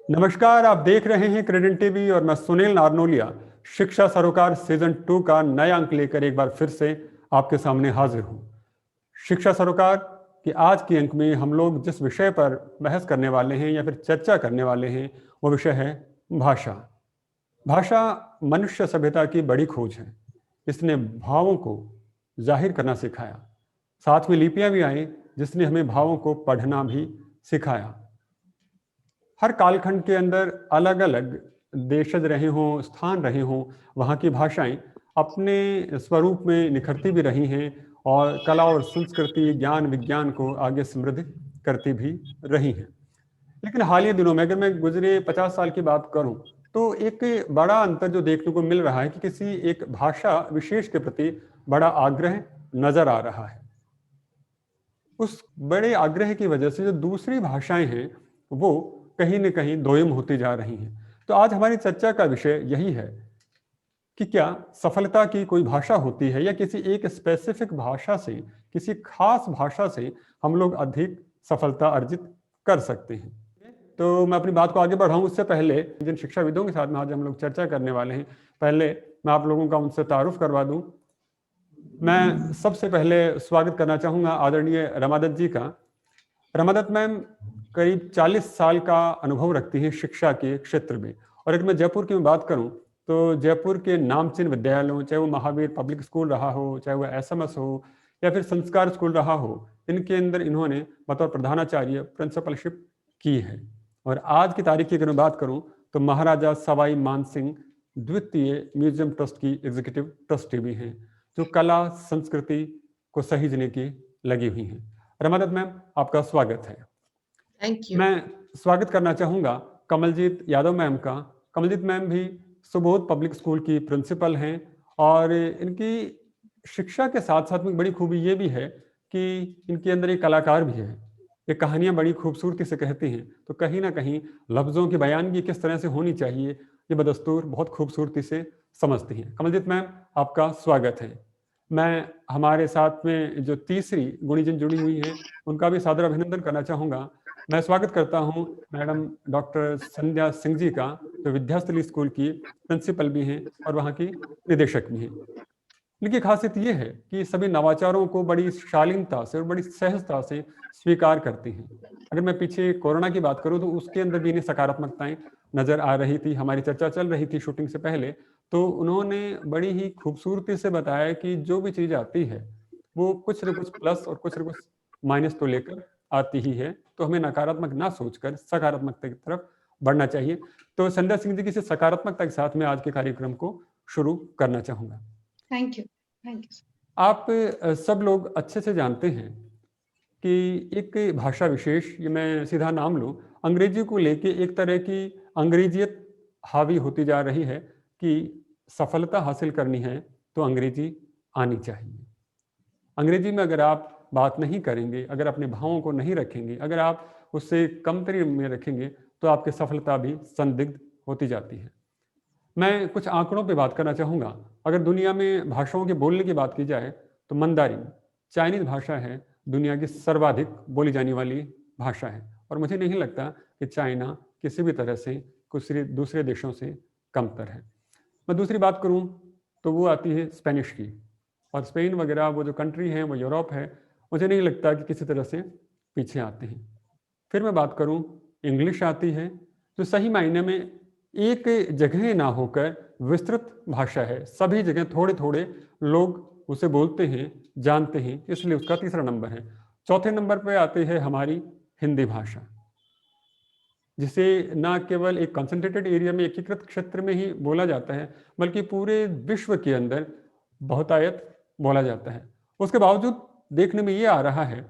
नमस्कार, आप देख रहे हैं क्रेडेंट टीवी और मैं सुनील नारनोलिया शिक्षा सरोकार सीजन 2 का नया अंक लेकर एक बार फिर से आपके सामने हाजिर हूं। शिक्षा सरोकार के आज के अंक में हम लोग जिस विषय पर बहस करने वाले हैं या फिर चर्चा करने वाले हैं वो विषय है भाषा। भाषा मनुष्य सभ्यता की बड़ी खोज है। इसने भावों को जाहिर करना सिखाया, साथ में लिपियां भी आई जिसने हमें भावों को पढ़ना भी सिखाया। हर कालखंड के अंदर अलग अलग देशज रहे हों, स्थान रहे हों, वहाँ की भाषाएं अपने स्वरूप में निखरती भी रही हैं और कला और संस्कृति, ज्ञान विज्ञान को आगे समृद्ध करती भी रही हैं। लेकिन हालिया दिनों में अगर मैं गुजरे 50 साल की बात करूं तो एक बड़ा अंतर जो देखने को मिल रहा है कि किसी एक भाषा विशेष के प्रति बड़ा आग्रह नजर आ रहा है। उस बड़े आग्रह की वजह से जो दूसरी भाषाएं हैं वो कहीं न कहीं दोयम होती जा रही हैं। तो आज हमारी चर्चा का विषय यही है कि क्या सफलता की कोई भाषा होती है या किसी एक स्पेसिफिक भाषा से, किसी खास भाषा से हम लोग अधिक सफलता अर्जित कर सकते हैं। तो मैं अपनी बात को आगे बढ़ाऊं उससे पहले जिन शिक्षाविदों के साथ में आज हम लोग चर्चा करने वाले हैं, पहले मैं आप लोगों का उनसे तारुफ करवा दूं। मैं सबसे पहले स्वागत करना चाहूंगा आदरणीय रमादत्त जी का। रमादत्त मैम करीब 40 साल का अनुभव रखती हैं शिक्षा के क्षेत्र में। और अगर मैं जयपुर की बात करूं तो जयपुर के नामचीन विद्यालयों, चाहे वो महावीर पब्लिक स्कूल रहा हो, चाहे वो एसएमएस हो या फिर संस्कार स्कूल रहा हो, इनके अंदर इन्होंने बतौर प्रधानाचार्य प्रिंसिपलशिप की है। और आज की तारीख की अगर मैं बात करूं तो महाराजा सवाई मानसिंह द्वितीय म्यूजियम ट्रस्ट की एग्जीक्यूटिव ट्रस्टी भी हैं, जो कला संस्कृति को सहेजने की लगी हुई हैं। रमादत्त मैम, आपका स्वागत है। Thank you. मैं स्वागत करना चाहूंगा कमलजीत यादव मैम का। कमलजीत मैम भी सुबोध पब्लिक स्कूल की प्रिंसिपल हैं और इनकी शिक्षा के साथ साथ में बड़ी खूबी ये भी है कि इनके अंदर एक कलाकार भी है। ये कहानियां बड़ी खूबसूरती से कहती हैं, तो कहीं ना कहीं लफ्जों की बयानगी किस तरह से होनी चाहिए ये बदस्तूर बहुत खूबसूरती से समझती हैं। कमलजीत मैम, आपका स्वागत है। मैं हमारे साथ में जो तीसरी गुणीजन जुड़ी हुई हैं उनका भी सादर अभिनंदन करना चाहूंगा। मैं स्वागत करता हूं मैडम डॉक्टर संध्या सिंह जी का, जो विद्यास्थली स्कूल की प्रिंसिपल भी हैं और वहां की निदेशक भी हैं। इनकी खासियत ये है कि सभी नवाचारों को बड़ी शालीनता से और बड़ी सहजता से स्वीकार करती हैं। अगर मैं पीछे कोरोना की बात करूं तो उसके अंदर भी इन्हें सकारात्मकताएं नजर आ रही थी। हमारी चर्चा चल रही थी शूटिंग से पहले, तो उन्होंने बड़ी ही खूबसूरती से बताया कि जो भी चीज आती है वो कुछ न कुछ प्लस और कुछ न कुछ माइनस तो लेकर आती ही है, तो हमें नकारात्मक ना सोचकर सकारात्मकता की तरफ बढ़ना चाहिए। तो संध्या सिंह जी की सकारात्मकता के साथ में आज के कार्यक्रम को शुरू करना चाहूंगा। Thank you. Thank you. आप सब लोग अच्छे से जानते हैं कि एक भाषा विशेष, ये मैं सीधा नाम लूं, अंग्रेजी को लेके एक तरह की अंग्रेजियत हावी होती जा रही है कि सफलता हासिल करनी है तो अंग्रेजी आनी चाहिए। अंग्रेजी में अगर आप बात नहीं करेंगे, अगर अपने भावों को नहीं रखेंगे, अगर आप उससे कमतरी में रखेंगे तो आपकी सफलता भी संदिग्ध होती जाती है। मैं कुछ आंकड़ों पे बात करना चाहूँगा। अगर दुनिया में भाषाओं के बोलने की बात की जाए तो मंदारिन चाइनीज भाषा है, दुनिया की सर्वाधिक बोली जाने वाली भाषा है। और मुझे नहीं लगता कि चाइना किसी भी तरह से कुछ दूसरे देशों से कमतर है। मैं दूसरी बात करूं तो वो आती है स्पेनिश की, और स्पेन वगैरह वो जो कंट्री है वो यूरोप है, मुझे नहीं लगता कि किसी तरह से पीछे आते हैं। फिर मैं बात करूं, इंग्लिश आती है, जो सही मायने में एक जगह ना होकर विस्तृत भाषा है। सभी जगह थोड़े थोड़े लोग उसे बोलते हैं, जानते हैं, इसलिए उसका तीसरा नंबर है। चौथे नंबर पर आती है हमारी हिंदी भाषा, जिसे ना केवल एक कंसंट्रेटेड एरिया में, एकीकृत क्षेत्र में ही बोला जाता है, बल्कि पूरे विश्व के अंदर बहुतायत बोला जाता है। उसके बावजूद देखने में ये आ रहा है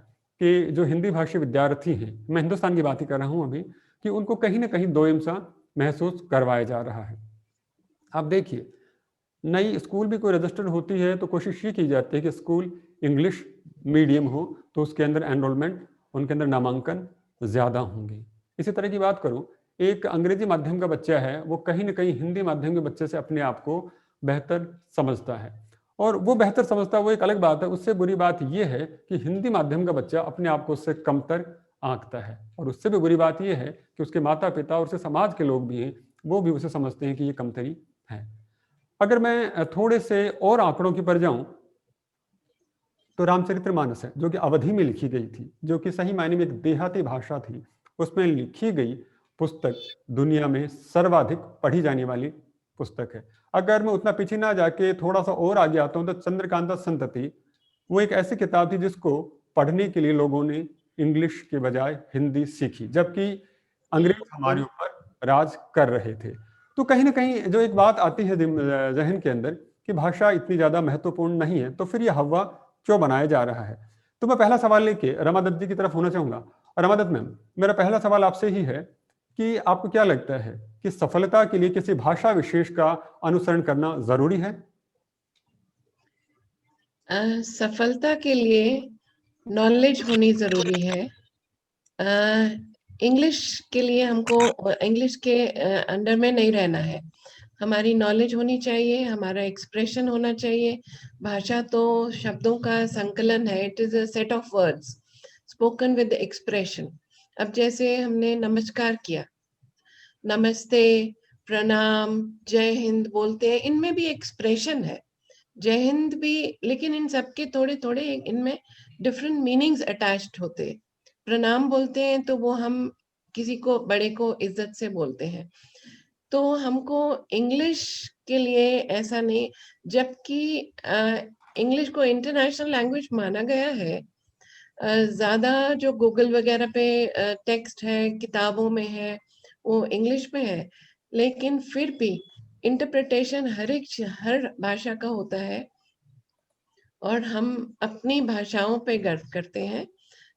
कि जो हिंदी भाषी विद्यार्थी हैं, मैं हिंदुस्तान की बात ही कर रहा हूं अभी, कि उनको कहीं ना कहीं दोयम सा महसूस करवाया जा रहा है। आप देखिए, नई स्कूल भी कोई रजिस्टर्ड होती है तो कोशिश ये की जाती है कि स्कूल इंग्लिश मीडियम हो तो उसके अंदर एनरोलमेंट, उनके अंदर नामांकन ज़्यादा होंगे। इसी तरह की बात करूं, एक अंग्रेजी माध्यम का बच्चा है, वो कहीं ना कहीं हिंदी माध्यम के बच्चे से अपने आप को बेहतर समझता है। और वो बेहतर समझता है वो एक अलग बात है, उससे बुरी बात यह है कि हिंदी माध्यम का बच्चा अपने आप को उससे कमतर आंकता है। और उससे भी बुरी बात यह है कि उसके माता पिता और उसके समाज के लोग भी हैं, वो भी उसे समझते हैं कि ये कमतरी है। अगर मैं थोड़े से और आंकड़ों की पर जाऊं, तो रामचरितमानस है, जो कि अवधि में लिखी गई थी, जो कि सही मायने में एक देहाती भाषा थी, उसमें लिखी गई पुस्तक दुनिया में सर्वाधिक पढ़ी जाने वाली पुस्तक है। अगर मैं उतना पीछे ना जाके थोड़ा सा और आगे आता हूँ, तो चंद्रकांता संतति, वो एक ऐसी किताब थी जिसको पढ़ने के लिए लोगों ने इंग्लिश के बजाय हिंदी सीखी, जबकि अंग्रेज हमारे बिल्कुल। ऊपर राज कर रहे थे। तो कहीं ना कहीं जो एक बात आती है जहन के अंदर कि भाषा इतनी ज्यादा महत्वपूर्ण नहीं है, तो फिर ये हवा क्यों बनाया जा रहा है। तो मैं पहला सवाल लेके रमादत्त जी की तरफ होना चाहूंगा। रमादत्त मैम, मेरा पहला सवाल आपसे ही है कि आपको क्या लगता है कि सफलता के लिए किसी भाषा विशेष का अनुसरण करना जरूरी है? सफलता के लिए नॉलेज होनी जरूरी है। इंग्लिश के लिए हमको इंग्लिश के अंडर में नहीं रहना है। हमारी नॉलेज होनी चाहिए, हमारा एक्सप्रेशन होना चाहिए। भाषा तो शब्दों का संकलन है, it is a set of words spoken with expression. अब जैसे हमने नमस्कार किया, नमस्ते, प्रणाम, जय हिंद बोलते हैं, इनमें भी एक्सप्रेशन है। जय हिंद भी, लेकिन इन सबके थोड़े थोड़े इनमें डिफरेंट मीनिंग्स अटैच्ड होते हैं। प्रणाम बोलते हैं तो वो हम किसी को बड़े को इज्जत से बोलते हैं। तो हमको इंग्लिश के लिए ऐसा नहीं, जबकि इंग्लिश को इंटरनेशनल लैंग्वेज माना गया है। ज्यादा जो गूगल वगैरह पे टेक्स्ट है, किताबों में है, वो इंग्लिश में है, लेकिन फिर भी इंटरप्रिटेशन हर भाषा का होता है। और हम अपनी भाषाओं पे गर्व करते हैं।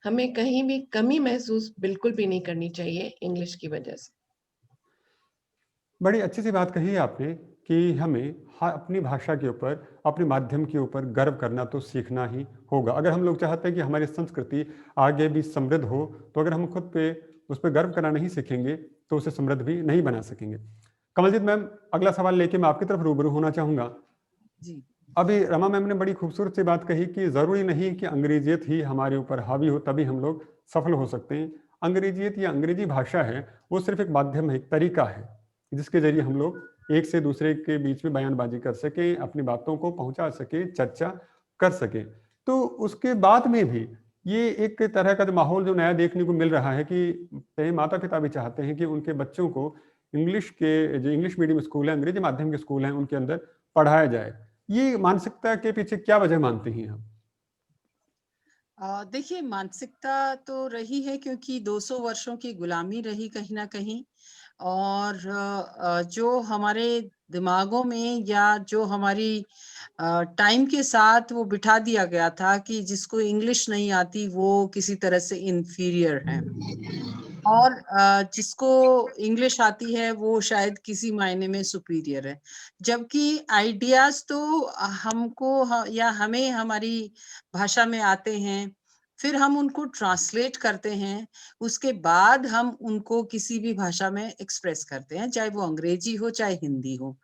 हमें कहीं भी कमी महसूस बिल्कुल भी नहीं करनी चाहिए इंग्लिश की वजह से। बड़ी अच्छी सी बात कही है आपने कि हमें अपनी भाषा के ऊपर, अपने माध्यम के ऊपर गर्व करना तो सीखना ही होगा। अगर हम लोग चाहते हैं कि हमारी संस्कृति आगे भी समृद्ध हो, तो अगर हम खुद पे उस पर गर्व करना नहीं सीखेंगे, तो उसे समृद्ध भी नहीं बना सकेंगे। कमलजीत मैम, अगला सवाल लेके मैं आपकी तरफ रूबरू होना चाहूंगा। जी। अभी रमा मैम ने बड़ी खूबसूरत सी बात कही कि जरूरी नहीं कि अंग्रेजियत ही हमारे ऊपर हावी हो तभी हम लोग सफल हो सकते हैं। अंग्रेजियत या अंग्रेजी भाषा है, वो सिर्फ एक माध्यम है, एक तरीका है, जिसके जरिए हम लोग एक से दूसरे के बीच में बयानबाजी कर सकें, अपनी बातों को पहुंचा सकें, चर्चा कर सकें। तो उसके बाद में भी ये एक तरह का जो माहौल जो नया देखने को मिल रहा है कि कई माता पिता भी चाहते हैं कि उनके बच्चों को इंग्लिश के, जो इंग्लिश मीडियम स्कूल है, अंग्रेजी माध्यम के स्कूल हैं, उनके अंदर पढ़ाया जाए। ये मानसिकता के पीछे क्या वजह मानते हैं आप? देखिए, मानसिकता तो रही है क्योंकि 200 वर्षों की गुलामी रही कहीं न कहीं। और जो हमारे दिमागों में या जो हमारी टाइम के साथ वो बिठा दिया गया था कि जिसको इंग्लिश नहीं आती वो किसी तरह से इन्फीरियर है। और जिसको इंग्लिश आती है वो शायद किसी मायने में सुपीरियर है। जबकि आइडियाज़ तो हमको या हमें हमारी भाषा में आते हैं, फिर हम उनको ट्रांसलेट करते हैं, उसके बाद हम उनको किसी भी भाषा में एक्सप्रेस करते हैं, चाहे वो अंग्रेजी हो, चाहे हिंदी हो।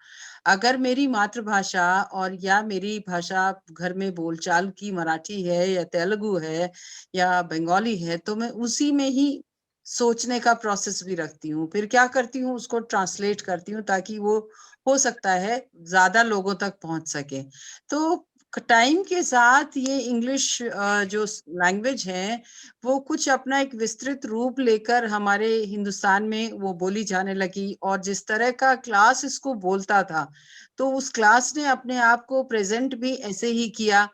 अगर मेरी मातृभाषा और या मेरी भाषा घर में बोलचाल की मराठी है या तेलुगु है या बंगाली है, तो मैं उसी में ही सोचने का प्रोसेस भी रखती हूँ। फिर क्या करती हूँ, उसको ट्रांसलेट करती हूँ ताकि वो हो सकता है ज़्यादा लोगों तक पहुँच सके। तो टाइम के साथ ये इंग्लिश जो लैंग्वेज है, वो कुछ अपना एक विस्तृत रूप लेकर हमारे हिंदुस्तान में वो बोली जाने लगी। और जिस तरह का क्लास इसको बोलता था, तो उस क्लास ने अपने आप को प्रेज़ेंट भी ऐसे ही किया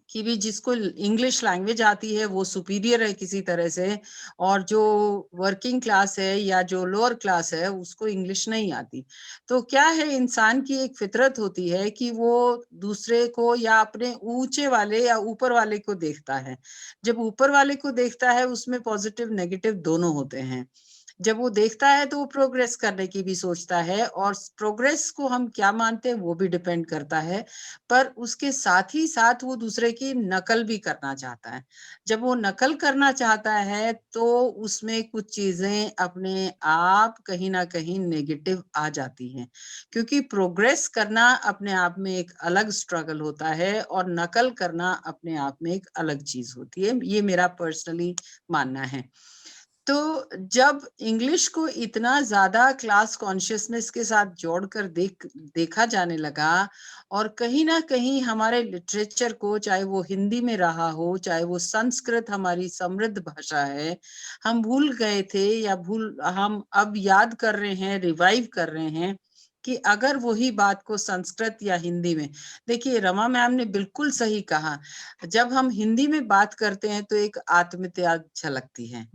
कि भी जिसको इंग्लिश लैंग्वेज आती है वो सुपीरियर है किसी तरह से, और जो वर्किंग क्लास है या जो लोअर क्लास है उसको इंग्लिश नहीं आती। तो क्या है, इंसान की एक फितरत होती है कि वो दूसरे को या अपने ऊंचे वाले या ऊपर वाले को देखता है। जब ऊपर वाले को देखता है उसमें पॉजिटिव नेगेटिव दोनों होते हैं। जब वो देखता है तो वो प्रोग्रेस करने की भी सोचता है, और प्रोग्रेस को हम क्या मानते हैं वो भी डिपेंड करता है, पर उसके साथ ही साथ वो दूसरे की नकल भी करना चाहता है। जब वो नकल करना चाहता है तो उसमें कुछ चीजें अपने आप कहीं ना कहीं नेगेटिव आ जाती हैं, क्योंकि प्रोग्रेस करना अपने आप में एक अलग स्ट्रगल होता है और नकल करना अपने आप में एक अलग चीज होती है। ये मेरा पर्सनली मानना है। तो जब इंग्लिश को इतना ज्यादा क्लास कॉन्शियसनेस के साथ जोड़कर देखा जाने लगा, और कहीं ना कहीं हमारे लिटरेचर को, चाहे वो हिंदी में रहा हो, चाहे वो संस्कृत हमारी समृद्ध भाषा है, हम भूल गए थे, या हम अब याद कर रहे हैं, रिवाइव कर रहे हैं कि अगर वही बात को संस्कृत या हिंदी में, देखिए रमा मैम ने बिल्कुल सही कहा, जब हम हिंदी में बात करते हैं तो एक आत्मीयता झलकती है,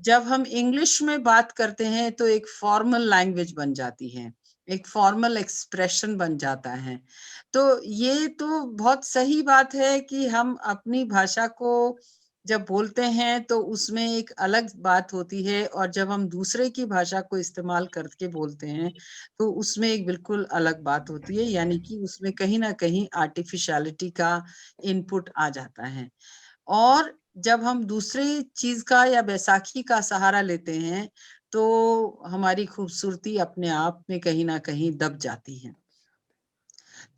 जब हम इंग्लिश में बात करते हैं तो एक फॉर्मल लैंग्वेज बन जाती है, एक फॉर्मल एक्सप्रेशन बन जाता है। तो ये तो बहुत सही बात है कि हम अपनी भाषा को जब बोलते हैं तो उसमें एक अलग बात होती है, और जब हम दूसरे की भाषा को इस्तेमाल करके बोलते हैं तो उसमें एक बिल्कुल अलग बात होती है, यानी कि उसमें कहीं ना कहीं आर्टिफिशियलिटी का इनपुट आ जाता है। और जब हम दूसरी चीज का या बैसाखी का सहारा लेते हैं तो हमारी खूबसूरती अपने आप में कहीं ना कहीं दब जाती है।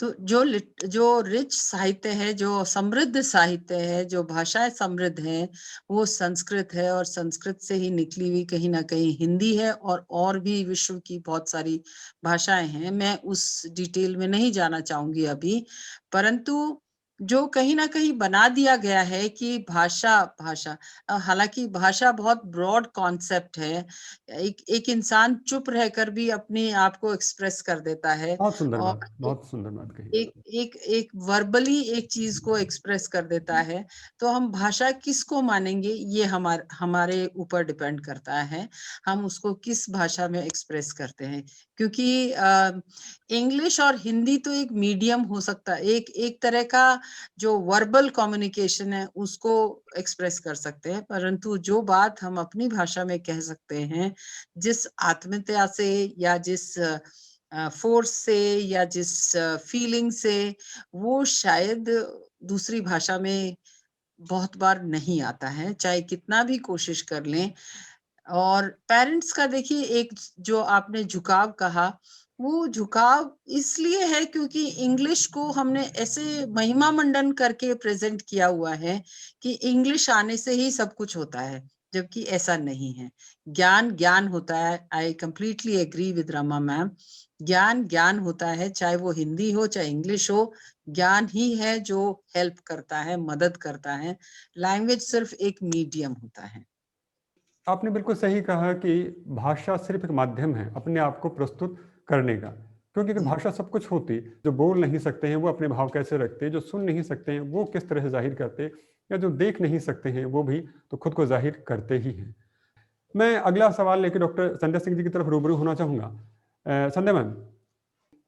तो जो रिच साहित्य है, जो समृद्ध साहित्य है, जो भाषाएं समृद्ध है, वो संस्कृत है, और संस्कृत से ही निकली हुई कहीं ना कहीं हिंदी है, और भी विश्व की बहुत सारी भाषाएं हैं। मैं उस डिटेल में नहीं जाना चाहूंगी अभी, परंतु जो कहीं ना कहीं बना दिया गया है कि भाषा भाषा हालांकि भाषा बहुत ब्रॉड कॉन्सेप्ट है। एक इंसान चुप रहकर भी अपने आप को एक्सप्रेस कर देता है, बहुत सुंदर और बात, बहुत सुंदर बात कही। एक एक एक वर्बली एक चीज को एक्सप्रेस कर देता है। तो हम भाषा किसको मानेंगे, ये हमारे ऊपर डिपेंड करता है, हम उसको किस भाषा में एक्सप्रेस करते हैं। क्योंकि इंग्लिश और हिंदी तो एक मीडियम हो सकता है, एक एक तरह का जो वर्बल कम्युनिकेशन है उसको एक्सप्रेस कर सकते हैं, परंतु जो बात हम अपनी भाषा में कह सकते हैं, जिस आत्मीयता से या जिस फोर्स से या जिस फीलिंग से, वो शायद दूसरी भाषा में बहुत बार नहीं आता है, चाहे कितना भी कोशिश कर लें। और पेरेंट्स का देखिए एक जो आपने झुकाव कहा, वो झुकाव इसलिए है क्योंकि इंग्लिश को हमने ऐसे महिमा मंडन करके प्रेजेंट किया हुआ है कि इंग्लिश आने से ही सब कुछ होता है, जबकि ऐसा नहीं है। ज्ञान ज्ञान होता है, I completely agree with Rama ma'am. ज्ञान ज्ञान होता है, चाहे वो हिंदी हो चाहे इंग्लिश हो, ज्ञान ही है जो हेल्प करता है, मदद करता है। लैंग्वेज सिर्फ एक मीडियम होता है। आपने बिल्कुल सही कहा कि भाषा सिर्फ एक माध्यम है अपने आप को प्रस्तुत करने का। क्योंकि अगर जी भाषा सब कुछ होती, जो बोल नहीं सकते हैं वो अपने भाव कैसे रखते, जो सुन नहीं सकते हैं वो किस तरह से जाहिर करते, या जो देख नहीं सकते हैं वो भी तो खुद को जाहिर करते ही हैं। मैं अगला सवाल लेकर डॉक्टर संध्या सिंह जी की तरफ रूबरू होना चाहूँगा। संध्या मैम,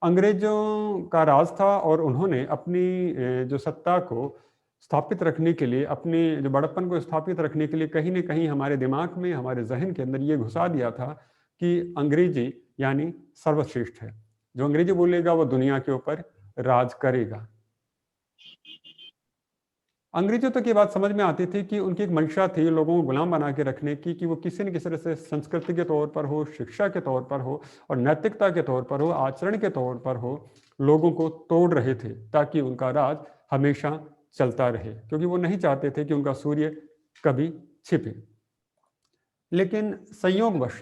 अंग्रेजों का राज था और उन्होंने अपनी जो सत्ता को स्थापित रखने के लिए, अपने जो बड़प्पन को स्थापित रखने के लिए कहीं न कहीं हमारे दिमाग में, हमारे ज़हन के अंदर ये घुसा दिया था कि अंग्रेजी यानी सर्वश्रेष्ठ है। जो अंग्रेजी बोलेगा वो दुनिया के ऊपर राज करेगा। अंग्रेजों तक ये बात समझ में आती थी कि उनकी एक मंशा थी लोगों को गुलाम बना के रखने की, कि वो किसी न किसी तरह से संस्कृति के तौर पर हो, शिक्षा के तौर पर हो और नैतिकता के तौर पर हो, आचरण के तौर पर हो, लोगों को तोड़ रहे थे ताकि उनका राज हमेशा चलता रहे, क्योंकि वो नहीं चाहते थे कि उनका सूर्य कभी छिपे। लेकिन संयोगवश,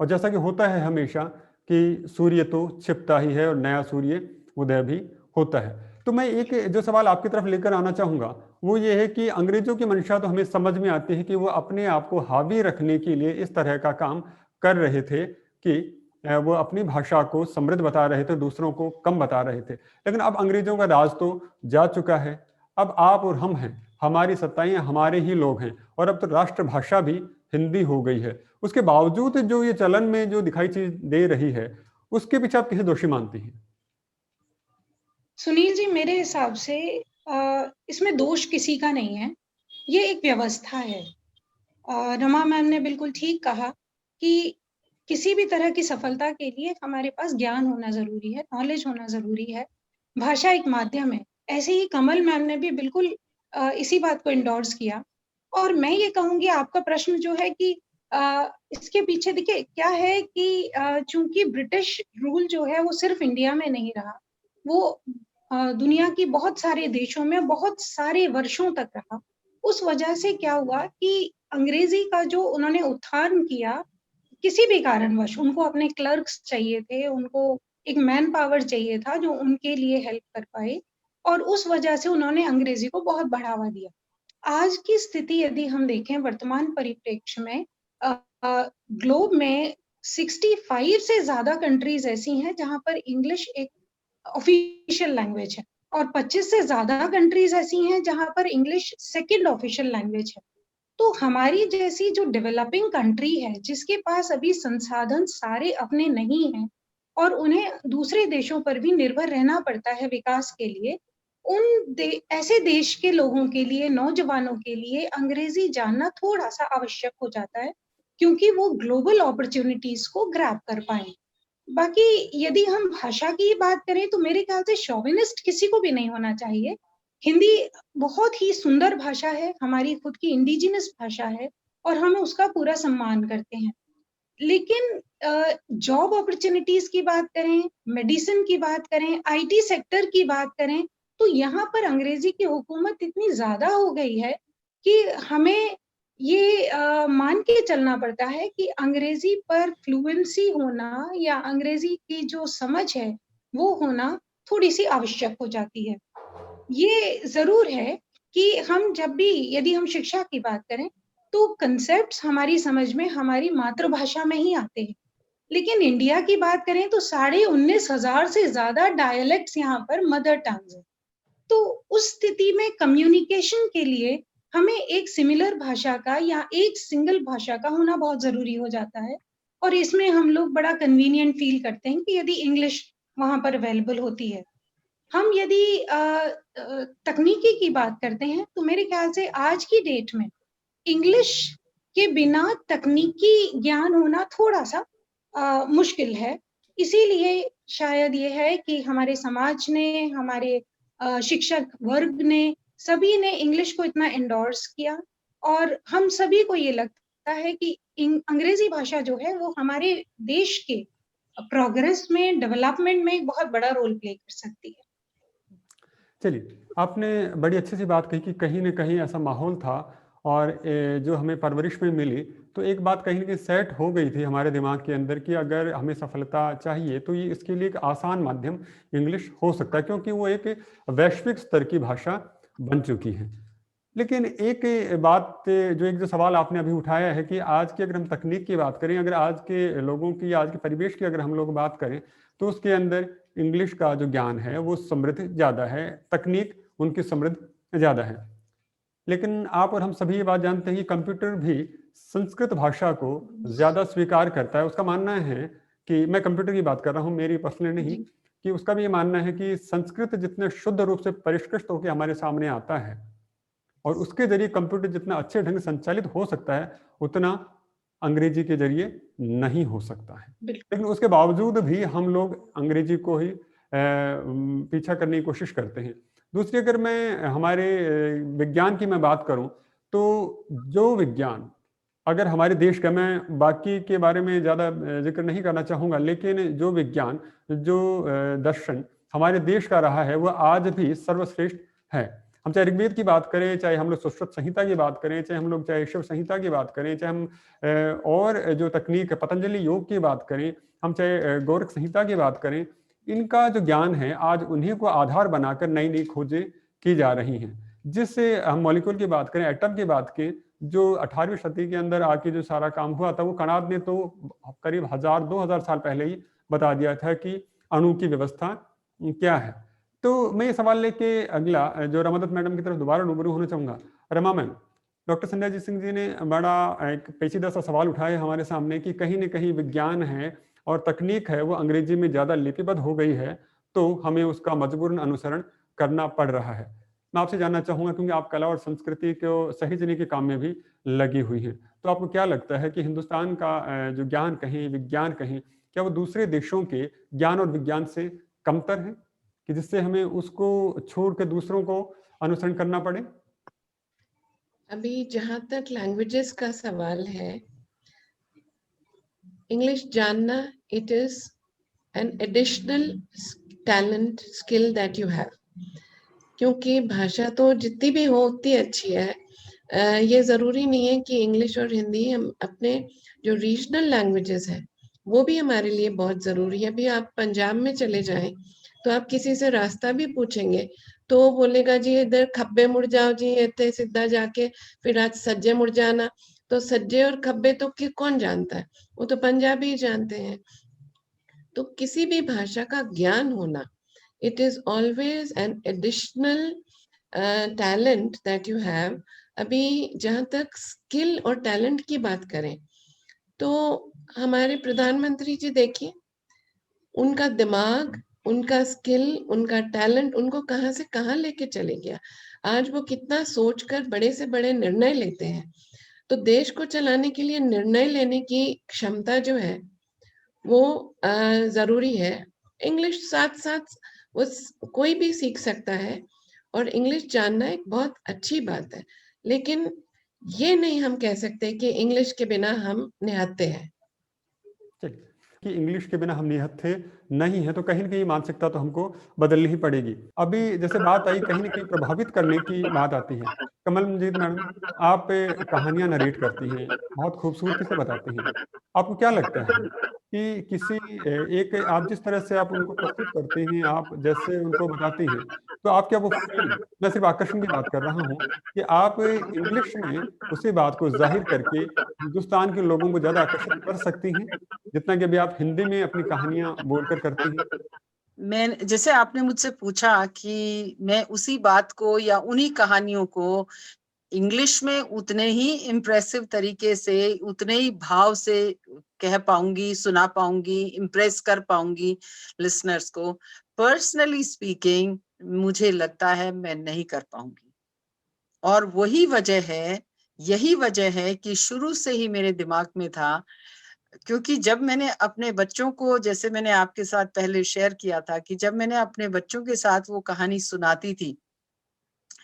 और जैसा कि होता है हमेशा, कि सूर्य तो छिपता ही है और नया सूर्य उदय भी होता है। तो मैं एक जो सवाल आपकी तरफ लेकर आना चाहूँगा, वो ये है कि अंग्रेज़ों की मंशा तो हमें समझ में आती है कि वो अपने आप को हावी रखने के लिए इस तरह का काम कर रहे थे कि वो अपनी भाषा को समृद्ध बता रहे थे, दूसरों को कम बता रहे थे। लेकिन अब अंग्रेज़ों का राज तो जा चुका है, अब आप और हम हैं, हमारी सत्ताएँ हमारे ही लोग हैं, और अब तो राष्ट्रभाषा भी हिंदी हो गई है। उसके बावजूद जो ये चलन में जो दिखाई चीज़ दे रही है, उसके पीछे आप किसे दोषी मानती हैं? सुनील जी, मेरे हिसाब से इसमें दोष किसी का नहीं है, ये एक व्यवस्था है। रमा मैम ने बिल्कुल ठीक कहा कि किसी भी तरह की सफलता के लिए हमारे पास ज्ञान होना ज़रूरी है, नॉलेज होना ज़रूरी है। भाषा एक माध्यम है। ऐसे ही कमल मैम ने भी बिल्कुल इसी बात को एंडोर्स किया। और मैं ये कहूँगी आपका प्रश्न जो है कि इसके पीछे देखिए क्या है कि चूँकि ब्रिटिश रूल जो है वो सिर्फ़ इंडिया में नहीं रहा, वो दुनिया की बहुत सारे देशों में बहुत सारे वर्षों तक रहा। उस वजह से क्या हुआ कि अंग्रेज़ी का जो उन्होंने उत्थान किया, किसी भी कारणवश उनको अपने क्लर्क्स चाहिए थे, उनको एक मैन पावर चाहिए था जो उनके लिए हेल्प कर पाए और उस वजह से उन्होंने अंग्रेज़ी को बहुत बढ़ावा दिया। आज की स्थिति यदि हम देखें वर्तमान परिप्रेक्ष्य में अ ग्लोब में 65 से ज़्यादा कंट्रीज़ ऐसी हैं जहाँ पर इंग्लिश एक ऑफ़िशियल लैंग्वेज है और 25 से ज़्यादा कंट्रीज़ ऐसी हैं जहाँ पर इंग्लिश सेकंड ऑफ़िशियल लैंग्वेज है। तो हमारी जैसी जो डेवलपिंग कंट्री है, जिसके पास अभी संसाधन सारे अपने नहीं हैं और उन्हें दूसरे देशों पर भी निर्भर रहना पड़ता है विकास के लिए, ऐसे देश के लोगों के लिए, नौजवानों के लिए अंग्रेज़ी जानना थोड़ा-सा आवश्यक हो जाता है, क्योंकि वो ग्लोबल अपॉर्च्युनिटीज़ को ग्रैब कर पाएँ। बाकी यदि हम भाषा की बात करें तो मेरे ख्याल से शोविनिस्ट किसी को भी नहीं होना चाहिए। हिंदी बहुत ही सुंदर भाषा है, हमारी खुद की इंडिजिनस भाषा है और हम उसका पूरा सम्मान करते हैं। लेकिन जॉब अपॉर्च्युनिटीज़ की बात करें, मेडिसिन की बात करें, आईटी सेक्टर की बात करें, तो यहाँ पर अंग्रेज़ी की हुकूमत इतनी ज़्यादा हो गई है कि हमें ये मान के चलना पड़ता है कि अंग्रेज़ी पर फ्लुएंसी होना या अंग्रेज़ी की जो समझ है, वो होना थोड़ी-सी आवश्यक हो जाती है। ये ज़रूर है कि हम जब भी यदि हम शिक्षा की बात करें, तो कांसेप्ट्स हमारी समझ में हमारी मातृभाषा में ही आते हैं। लेकिन इंडिया की बात करें तो 19,500 से ज़्यादा डायलेक्ट्स यहाँ पर मदर टंग्स हैं। तो उस स्थिति में कम्युनिकेशन के लिए हमें एक सिमिलर भाषा का या एक सिंगल भाषा का होना बहुत ज़रूरी हो जाता है और इसमें हम लोग बड़ा कन्वीनिएंट फ़ील करते हैं कि यदि इंग्लिश वहाँ पर अवेलेबल होती है। हम यदि तकनीकी की बात करते हैं तो मेरे ख्याल से आज की डेट में इंग्लिश के बिना तकनीकी ज्ञान होना थोड़ा-सा मुश्किल है। इसीलिए शायद ये है कि हमारे समाज ने, हमारे शिक्षक वर्ग ने, सभी ने इंग्लिश को इतना एंडोर्स किया और हम सभी को ये लगता है कि अंग्रेज़ी भाषा जो है वो हमारे देश के प्रोग्रेस में, डेवलपमेंट में एक बहुत बड़ा रोल प्ले कर सकती है। चलिए, आपने बड़ी अच्छी सी बात कही कि कहीं न कहीं ऐसा माहौल था और जो हमें परवरिश में मिली, तो एक बात कहीं न कहीं सेट हो गई थी हमारे दिमाग के अंदर कि अगर हमें सफलता चाहिए, तो ये इसके लिए एक आसान माध्यम इंग्लिश हो सकता है, क्योंकि वो एक वैश्विक स्तर की भाषा बन चुकी है। लेकिन एक बात जो सवाल आपने अभी उठाया है कि आज की अगर हम तकनीक की बात करें, अगर आज के लोगों की, आज के परिवेश की अगर हम लोग बात करें, तो उसके अंदर इंग्लिश का जो ज्ञान है वो समृद्ध ज़्यादा है, तकनीक उनकी समृद्ध ज़्यादा है। लेकिन आप और हम सभी ये बात जानते हैं कि कंप्यूटर भी संस्कृत भाषा को ज़्यादा स्वीकार करता है। उसका मानना है कि मैं कंप्यूटर की बात कर रहा हूँ, मेरी पर्सनल नहीं, जी। कि उसका भी ये मानना है कि संस्कृत जितने शुद्ध रूप से परिष्कृत होकर हमारे सामने आता है और उसके जरिए कंप्यूटर जितना अच्छे ढंग से संचालित हो सकता है, उतना अंग्रेजी के जरिए नहीं हो सकता है। लेकिन उसके बावजूद भी हम लोग अंग्रेजी को ही पीछा करने की कोशिश करते हैं। दूसरी, अगर मैं हमारे विज्ञान की मैं बात करूं, तो जो विज्ञान अगर हमारे देश का, मैं बाकी के बारे में ज़्यादा जिक्र नहीं करना चाहूँगा, लेकिन जो विज्ञान, जो दर्शन हमारे देश का रहा है, वह आज भी सर्वश्रेष्ठ है। हम चाहे ऋग्वेद की बात करें, चाहे हम लोग सुश्रुत संहिता की बात करें, चाहे हम लोग चाहे शिव संहिता की बात करें, चाहे हम और जो तकनीक है पतंजलि योग की बात करें, हम चाहे गोरख संहिता की बात करें, इनका जो ज्ञान है आज उन्हीं को आधार बनाकर नई नई खोजें की जा रही हैं। जिससे हम मॉलिक्यूल की बात करें, एटम की बात करें, जो 18वीं सदी के अंदर आके जो सारा काम हुआ था, वो कणाद ने तो करीब 1000-2000 साल पहले ही बता दिया था कि अणु की व्यवस्था क्या है। तो मैं ये सवाल लेके अगला जो रमादत्त मैडम की तरफ दोबारा रूबरू होना चाहूंगा। रमा मैम, डॉक्टर संध्या सिंह जी ने बड़ा एक पेचीदा सा सवाल उठाया हमारे सामने कि कहीं न कहीं विज्ञान है और तकनीक है वो अंग्रेजी में ज़्यादा लिपिबद्ध हो गई है, तो हमें उसका मजबूरन अनुसरण करना पड़ रहा है। मैं आपसे जानना चाहूँगा, क्योंकि आप कला और संस्कृति को सहेजने के काम में भी लगी हुई हैं। तो आपको क्या लगता है कि हिंदुस्तान का जो ज्ञान कहें, विज्ञान कहें, क्या वो दूसरे देशों के ज्ञान और विज्ञान से कमतर है? कि जिससे हमें उसको छोड़ के दूसरों को अनुसरण करना पड़े? अभी जहाँ तक लैंग्वेजेस का सवाल है, इंग्लिश जानना, it is an additional talent, skill that you have. क्योंकि भाषा तो जितनी भी हो उतनी अच्छी है। ये ज़रूरी नहीं है कि इंग्लिश और हिंदी, हम अपने जो रीजनल लैंग्वेजेस हैं वो भी हमारे लिए बहुत ज़रूरी है। अभी आप पंजाब में चले जाएं तो आप किसी से रास्ता भी पूछेंगे तो वो बोलेगा जी इधर खब्बे मुड़ जाओ जी, इतने सीधा जाके फिर आज सज्जे मुड़ जाना। तो सज्जे और खब्बे तो कौन जानता है, वो तो पंजाबी ही जानते हैं। तो किसी भी भाषा का ज्ञान होना, it is always an additional talent that you have। अभी जहाँ तक स्किल और टैलेंट की बात करें तो हमारे प्रधानमंत्री जी देखिए, उनका दिमाग, उनका स्किल, उनका टैलेंट उनको कहाँ से कहाँ लेके चले गया। आज वो कितना सोचकर बड़े से बड़े निर्णय लेते हैं। तो देश को चलाने के लिए निर्णय लेने की क्षमता जो है वो ज़रूरी है। इंग्लिश साथ-साथ कोई भी सीख सकता है और इंग्लिश जानना एक बहुत अच्छी बात है। लेकिन ये नहीं हम कह सकते कि इंग्लिश के बिना हम निहत्थे हैं। चलिए, कि इंग्लिश के बिना हम निहत्थे नहीं है, तो कहीं न कहीं मानसिकता तो हमको बदलनी ही पड़ेगी। अभी जैसे बात आई कहीं न कहीं प्रभावित करने की बात आती है। कमलजीत मैडम, आप कहानियाँ नरेट करती हैं, बहुत खूबसूरती से बताती हैं। आपको क्या लगता है कि किसी एक आप जिस तरह से आप उनको प्रस्तुत करती हैं, आप जैसे उनको बताती हैं, तो आप क्या वो फ़ील, मैं सिर्फ़ आकर्षण की बात कर रहा हूँ, कि आप इंग्लिश में उसी बात को ज़ाहिर करके हिंदुस्तान के लोगों को ज़्यादा आकर्षित कर सकती हैं, जितना कि अभी आप हिंदी में अपनी कहानियाँ बोलकर करती हैं? मैं जैसे आपने मुझसे पूछा कि मैं उसी बात को या उन्हीं कहानियों को इंग्लिश में उतने ही इम्प्रेसिव तरीके से, उतने ही भाव से कह पाऊंगी, सुना पाऊंगी, इम्प्रेस कर पाऊंगी लिसनर्स को। पर्सनली स्पीकिंग मुझे लगता है मैं नहीं कर पाऊंगी। और यही वजह है कि शुरू से ही मेरे दिमाग में था, क्योंकि जब मैंने अपने बच्चों को, जैसे मैंने आपके साथ पहले शेयर किया था कि जब मैंने अपने बच्चों के साथ वो कहानी सुनाती थी,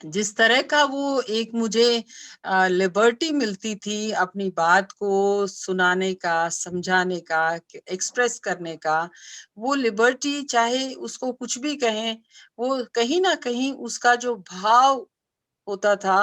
जिस तरह का वो एक मुझे लिबर्टी मिलती थी अपनी बात को सुनाने का, समझाने का, एक्सप्रेस करने का, वो लिबर्टी चाहे उसको कुछ भी कहें, वो कहीं ना कहीं उसका जो भाव होता था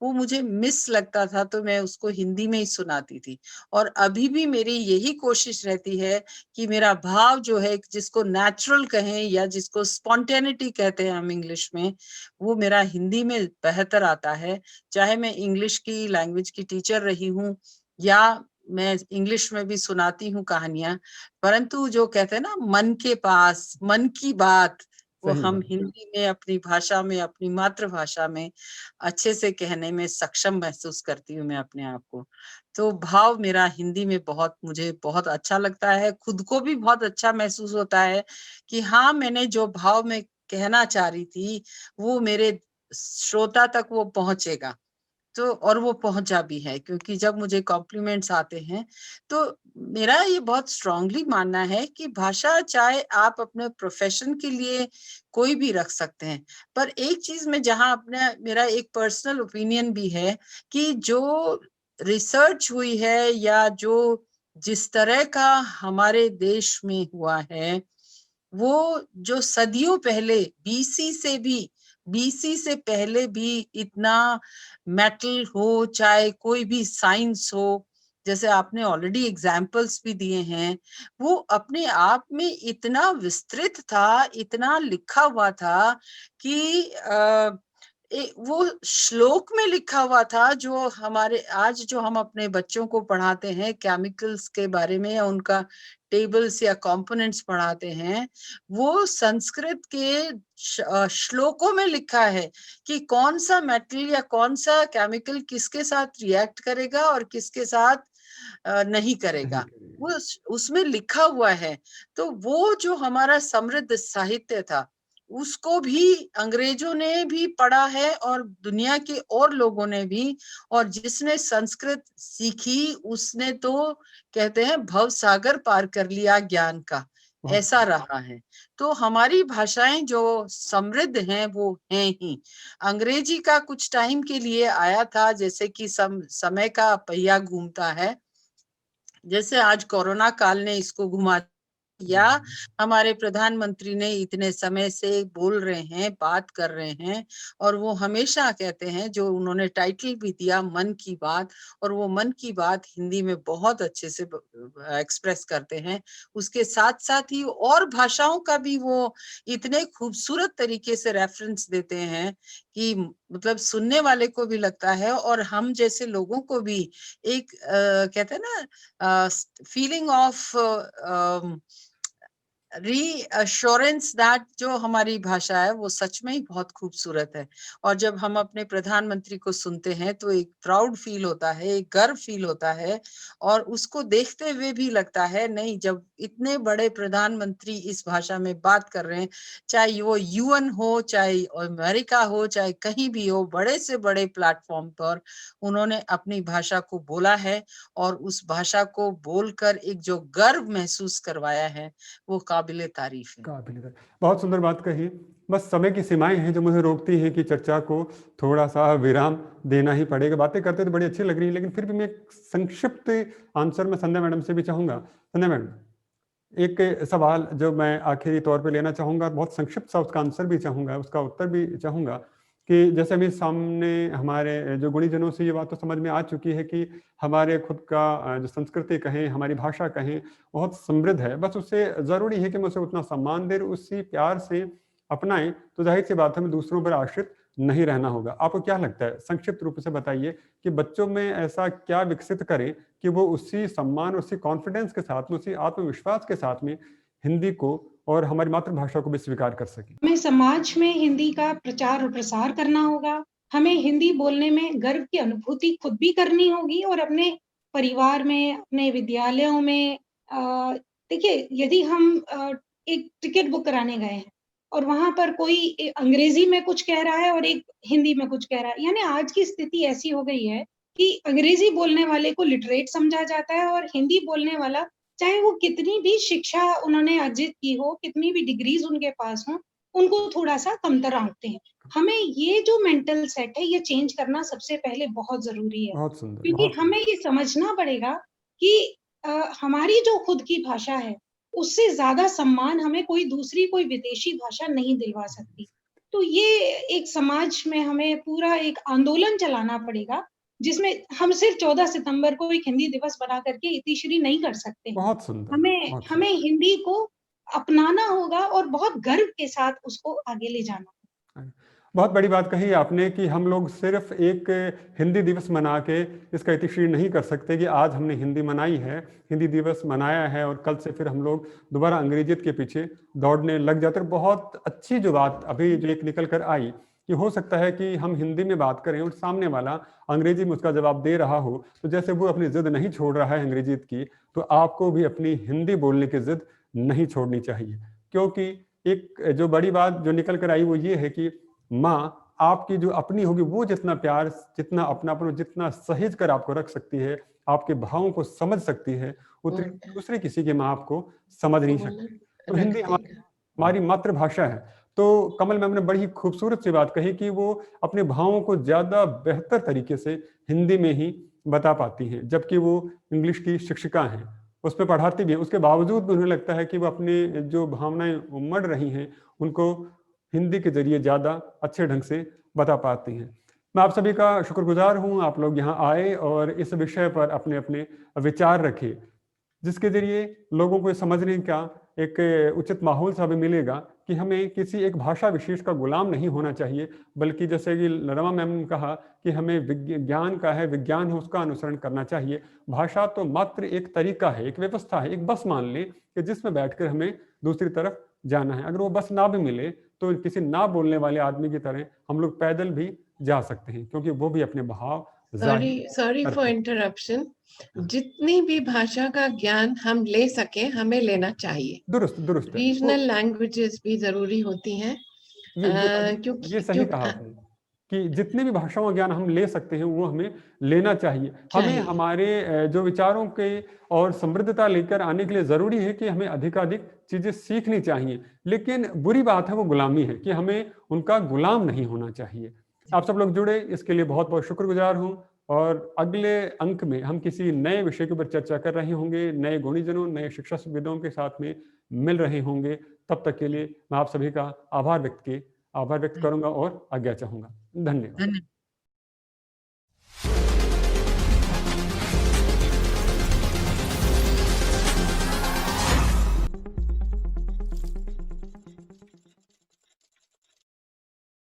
वो मुझे मिस लगता था, तो मैं उसको हिंदी में ही सुनाती थी। और अभी भी मेरी यही कोशिश रहती है कि मेरा भाव जो है, जिसको नेचुरल कहें या जिसको स्पॉन्टेनिटी कहते हैं हम इंग्लिश में, वो मेरा हिंदी में बेहतर आता है। चाहे मैं इंग्लिश की लैंग्वेज की टीचर रही हूँ या मैं इंग्लिश में भी सुनाती हूँ कहानियां, परंतु जो कहते हैं ना मन के पास, मन की बात, वो सही हम बात। हिंदी में, अपनी भाषा में, अपनी मातृभाषा में अच्छे से कहने में सक्षम महसूस करती हूँ मैं अपने आप को। तो भाव मेरा हिंदी में मुझे बहुत अच्छा लगता है, खुद को भी बहुत अच्छा महसूस होता है कि हाँ, मैंने जो भाव मैं कहना चाह रही थी, वो मेरे श्रोता तक वो पहुँचेगा। तो और वो पहुंचा भी है, क्योंकि जब मुझे कॉम्प्लीमेंट्स आते हैं, तो मेरा ये बहुत स्ट्रांगली मानना है कि भाषा चाहे आप अपने प्रोफेशन के लिए कोई भी रख सकते हैं, पर एक चीज में जहां अपने, मेरा एक पर्सनल ओपिनियन भी है कि जो रिसर्च हुई है या जो जिस तरह का हमारे देश में हुआ है, वो जो सदियों पहले बीसी से पहले भी इतना मेटल हो, चाहे कोई भी साइंस हो, जैसे आपने ऑलरेडी एग्जाम्पल्स भी दिए हैं, वो अपने आप में इतना विस्तृत था, इतना लिखा हुआ था कि वो श्लोक में लिखा हुआ था, जो हमारे आज जो हम अपने बच्चों को पढ़ाते हैं केमिकल्स के बारे में या उनका टेबल्स या कंपोनेंट्स पढ़ाते हैं, वो संस्कृत के श्लोकों में लिखा है कि कौन सा मेटल या कौन सा केमिकल किसके साथ रिएक्ट करेगा और किसके साथ नहीं नहीं करेगा, करेगा। वो उसमें लिखा हुआ है। तो वो जो हमारा समृद्ध साहित्य था, उसको भी अंग्रेजों ने भी पढ़ा है और दुनिया के और लोगों ने भी, और जिसने संस्कृत सीखी उसने तो कहते हैं भव सागर पार कर लिया ज्ञान का, ऐसा रहा है। तो हमारी भाषाएं जो समृद्ध हैं वो हैं ही। अंग्रेजी का कुछ टाइम के लिए आया था, जैसे कि समय का पहिया घूमता है, जैसे आज कोरोना काल ने इसको घुमा, या हमारे प्रधानमंत्री ने इतने समय से बोल रहे हैं, बात कर रहे हैं, और वो हमेशा कहते हैं, जो उन्होंने टाइटल भी दिया मन की बात, और वो मन की बात हिंदी में बहुत अच्छे से एक्सप्रेस करते हैं। उसके साथ साथ ही और भाषाओं का भी वो इतने खूबसूरत तरीके से रेफरेंस देते हैं कि मतलब सुनने वाले को भी लगता है, और हम जैसे लोगों को भी एक कहते हैं ना फीलिंग ऑफ रीअश्योरेंस दैट जो हमारी भाषा है वो सच में ही बहुत खूबसूरत है। और जब हम अपने प्रधानमंत्री को सुनते हैं तो एक प्राउड फील होता है, एक गर्व फील होता है, और उसको देखते हुए भी लगता है नहीं, जब इतने बड़े प्रधानमंत्री इस भाषा में बात कर रहे हैं, चाहे वो यूएन हो, चाहे अमेरिका हो, चाहे कहीं भी हो, बड़े से बड़े प्लेटफॉर्म पर उन्होंने अपनी भाषा को बोला है, और उस भाषा को बोलकर एक जो गर्व महसूस करवाया है वो काबिले तारीफ है। बहुत सुंदर बात कही। बस समय की सीमाएं हैं जो मुझे रोकती हैं कि चर्चा को थोड़ा सा विराम देना ही पड़ेगा। बातें करते तो बड़ी अच्छी लग रही है, लेकिन फिर भी मैं एक संक्षिप्त आंसर मैं संध्या मैडम से भी चाहूंगा। संध्या मैडम, एक सवाल जो मैं आखिरी तौर पे लेना चाहूंगा, बहुत संक्षिप्त सा उसका आंसर भी चाहूंगा, उसका उत्तर भी चाहूंगा, कि जैसे अभी सामने हमारे जो गुणीजनों से ये बात तो समझ में आ चुकी है कि हमारे खुद का जो संस्कृति कहें, हमारी भाषा कहें, बहुत समृद्ध है। बस उससे ज़रूरी है कि मैं उसे उतना सम्मान दें, उसी प्यार से अपनाएं, तो जाहिर सी बात है हमें दूसरों पर आश्रित नहीं रहना होगा। आपको क्या लगता है, संक्षिप्त रूप से बताइए कि बच्चों में ऐसा क्या विकसित करें कि वो उसी सम्मान, उसी कॉन्फिडेंस के साथ में, उसी आत्मविश्वास के साथ में हिंदी को और हमारी मातृभाषा को भी स्वीकार कर सकें? हमें समाज में हिंदी का प्रचार और प्रसार करना होगा। हमें हिंदी बोलने में गर्व की अनुभूति खुद भी करनी होगी, और अपने परिवार में, अपने विद्यालयों में देखिए, यदि हम एक टिकट बुक कराने गए हैं और वहाँ पर कोई अंग्रेजी में कुछ कह रहा है और एक हिंदी में कुछ कह रहा है, यानी आज की स्थिति ऐसी हो गई है कि अंग्रेजी बोलने वाले को लिटरेट समझा जाता है, और हिंदी बोलने वाला, चाहे वो कितनी भी शिक्षा उन्होंने अर्जित की हो, कितनी भी डिग्रीज उनके पास हो, उनको थोड़ा-सा कमतर आंकते हैं। हमें ये जो मेंटल सेट है, ये चेंज करना सबसे पहले बहुत ज़रूरी है। बहुत सुंदर, क्योंकि बहुत हमें ये समझना पड़ेगा कि हमारी जो खुद की भाषा है, उससे ज़्यादा सम्मान हमें कोई विदेशी भाषा नहीं दिलवा सकती। तो ये एक समाज में हमें पूरा एक आंदोलन चलाना पड़ेगा, जिसमें हम सिर्फ 14 सितंबर को एक हिंदी दिवस बना करके इतिश्री नहीं कर सकते हैं। बहुत सुंदर, हमें बहुत हमें सुंदर। हिंदी को अपनाना होगा और बहुत गर्व के साथ उसको आगे ले जाना। बहुत बड़ी बात कही आपने कि हम लोग सिर्फ एक हिंदी दिवस मना के इसका इतिश्री नहीं कर सकते कि आज हमने हिंदी मनाई है, हिंदी दिवस मनाया है, और कल से फिर हम लोग दोबारा अंग्रेजियत के पीछे दौड़ने लग जाते हैं। बहुत अच्छी जो बात अभी जो एक निकल कर आई कि हो सकता है कि हम हिंदी में बात करें और सामने वाला अंग्रेजी में उसका जवाब दे रहा हो, तो जैसे वो अपनी जिद नहीं छोड़ रहा है अंग्रेजियत की, तो आपको भी अपनी हिंदी बोलने की जिद नहीं छोड़नी चाहिए। क्योंकि एक जो बड़ी बात जो निकल कर आई वो ये है कि माँ आपकी जो अपनी होगी वो जितना प्यार, जितना अपनापन, जितना सहेज कर आपको रख सकती है, आपके भावों को समझ सकती है, उतनी दूसरे किसी की माँ आपको समझ नहीं सकती। तो हिंदी हमारी मातृभाषा है। तो कमल मैम ने बड़ी खूबसूरत सी बात कही कि वो अपने भावों को ज्यादा बेहतर तरीके से हिंदी में ही बता पाती हैं, जबकि वो इंग्लिश की शिक्षिका हैं, उसमें पढ़ाती भी हैं। उसके बावजूद भी उन्हें लगता है कि वो अपने जो भावनाएं उमड़ रही हैं उनको हिंदी के जरिए ज़्यादा अच्छे ढंग से बता पाती हैं। मैं आप सभी का शुक्रगुजार हूँ, आप लोग यहाँ आए और इस विषय पर अपने अपने विचार रखे, जिसके जरिए लोगों को समझने का एक उचित माहौल सा भी मिलेगा कि हमें किसी एक भाषा विशेष का गुलाम नहीं होना चाहिए, बल्कि जैसे कि रमा मैम ने कहा कि हमें ज्ञान का है, विज्ञान है, उसका अनुसरण करना चाहिए। भाषा तो मात्र एक तरीका है, एक व्यवस्था है, एक बस मान लें कि जिसमें बैठकर हमें दूसरी तरफ जाना है। अगर वो बस ना भी मिले तो किसी ना बोलने वाले आदमी की तरह हम लोग पैदल भी जा सकते हैं, क्योंकि वो भी अपने भाव सॉरी फॉर इंटरप्शन। जितनी भी भाषा का ज्ञान हम ले सके हमें लेना चाहिए। दुरुस्त दुरुस्त रीजनल लैंग्वेजेस भी जरूरी होती हैं, क्योंकि ये सही कहा आपने कि जितने भी भाषाओं का ज्ञान हम ले सकते हैं वो हमें लेना चाहिए। हमें चाहिए। हमारे जो विचारों के और समृद्धता लेकर आने के लिए ज़रूरी है कि हमें अधिकाधिक चीज़ें सीखनी चाहिए। लेकिन बुरी बात है वो गुलामी है कि हमें उनका गुलाम नहीं होना चाहिए। आप सब लोग जुड़े इसके लिए बहुत-बहुत शुक्रगुज़ार हूँ और अगले अंक में हम किसी नए विषय के ऊपर चर्चा कर रहे होंगे, नए गुणीजनों, नए शिक्षाविदों के साथ में मिल रहे होंगे। तब तक के लिए मैं आप सभी का आभार व्यक्त करूँगा और आज्ञा चाहूँगा। धन्यवाद। धन्यवाद।